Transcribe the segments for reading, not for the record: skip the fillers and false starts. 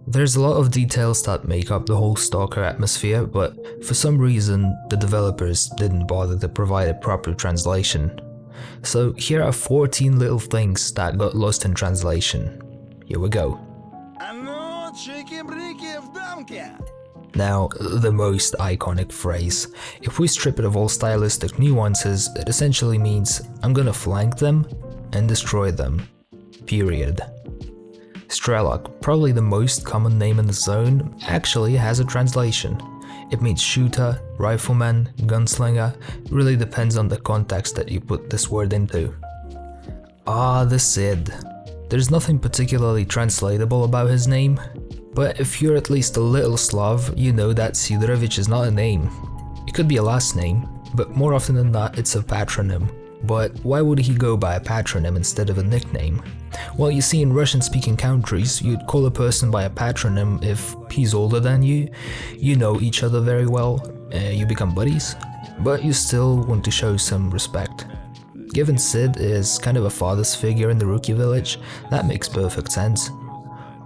There's a lot of details that make up the whole Stalker atmosphere, but for some reason the developers didn't bother to provide a proper translation. So here are 14 little things that got lost in translation. Here we go. Now, the most iconic phrase. If we strip it of all stylistic nuances, it essentially means I'm gonna flank them and destroy them. Period. s.t.a.l.k.e.r, probably the most common name in the zone, actually has a translation. It means shooter, rifleman, gunslinger, really depends on the context that you put this word into. The Cid. There's nothing particularly translatable about his name, but if you're at least a little Slav, you know that Sidorovich is not a name. It could be a last name, but more often than not it's a patronym. But why would he go by a patronym instead of a nickname? Well, you see, in Russian-speaking countries, you'd call a person by a patronym if he's older than you know each other very well, you become buddies, but you still want to show some respect. Given Sid is kind of a father's figure in the rookie village, that makes perfect sense.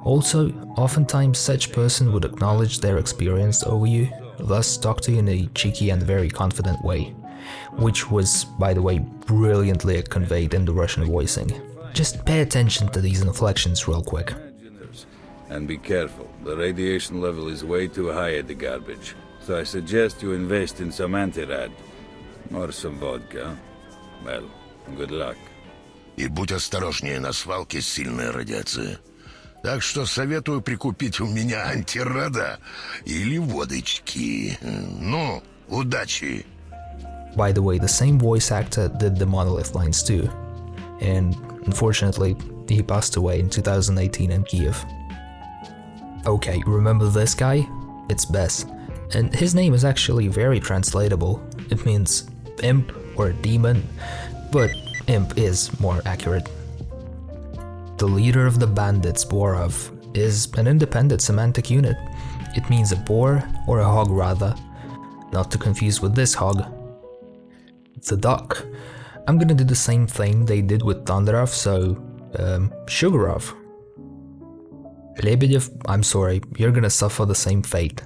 Also, oftentimes such person would acknowledge their experience over you, thus talk to you in a cheeky and very confident way. Which was, by the way, brilliantly conveyed in the Russian voicing. Just pay attention to these inflections real quick. And be careful, the radiation level is way too high at the garbage. So I suggest you invest in some anti-rad. Or some vodka. Well, good luck. И будь осторожнее на свалке с сильной радиацией. Так что советую прикупить у меня антирада или водочки. Ну, удачи! By the way, the same voice actor did the Monolith lines too, and unfortunately, he passed away in 2018 in Kiev. Okay, remember this guy? It's Bess, and his name is actually very translatable. It means imp or demon, but imp is more accurate. The leader of the bandits, Borov, is an independent semantic unit. It means a boar, or a hog rather, not to confuse with this hog. The duck. I'm gonna do the same thing they did with Thunderov, so Sugarov. Lebedev, I'm sorry, you're gonna suffer the same fate.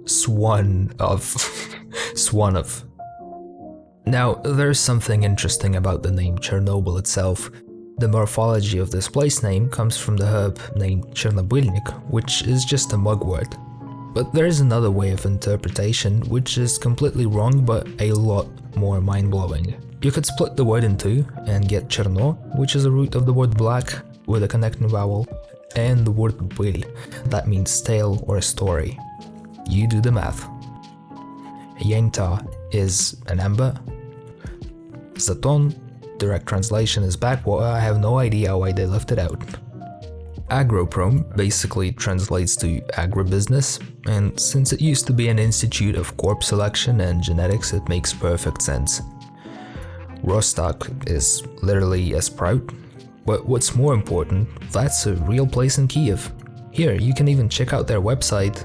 Swanov. Swanov. Now, there's something interesting about the name Chernobyl itself. The morphology of this place name comes from the herb named Chernobylnik, which is just a mugwort. But there is another way of interpretation, which is completely wrong but a lot more mind-blowing. You could split the word in two and get Cherno, which is a root of the word black with a connecting vowel, and the word byl, that means tale or story. You do the math. Yenta is an amber. Zaton, direct translation is backwater, I have no idea why they left it out. Agroprom basically translates to agribusiness, and since it used to be an institute of corpse selection and genetics, it makes perfect sense. Rostok is literally a sprout, but what's more important, that's a real place in Kiev. Here, you can even check out their website.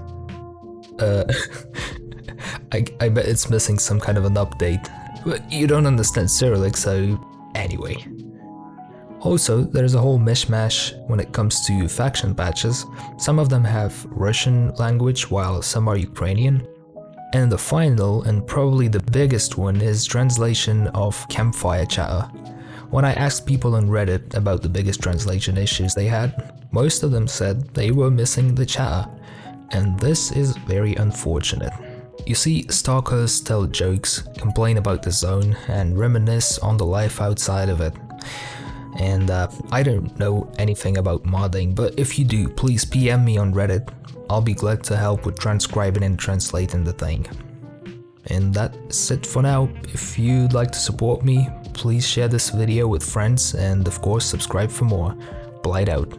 I bet it's missing some kind of an update, but you don't understand Cyrillic, so anyway. Also, there's a whole mishmash when it comes to faction patches. Some of them have Russian language while some are Ukrainian. And the final and probably the biggest one is translation of campfire chatter. When I asked people on Reddit about the biggest translation issues they had, most of them said they were missing the chatter. And this is very unfortunate. You see, stalkers tell jokes, complain about the zone, and reminisce on the life outside of it. And I don't know anything about modding, but if you do, please PM me on Reddit. I'll be glad to help with transcribing and translating the thing. And that's it for now. If you'd like to support me, please share this video with friends and of course subscribe for more. Blight out.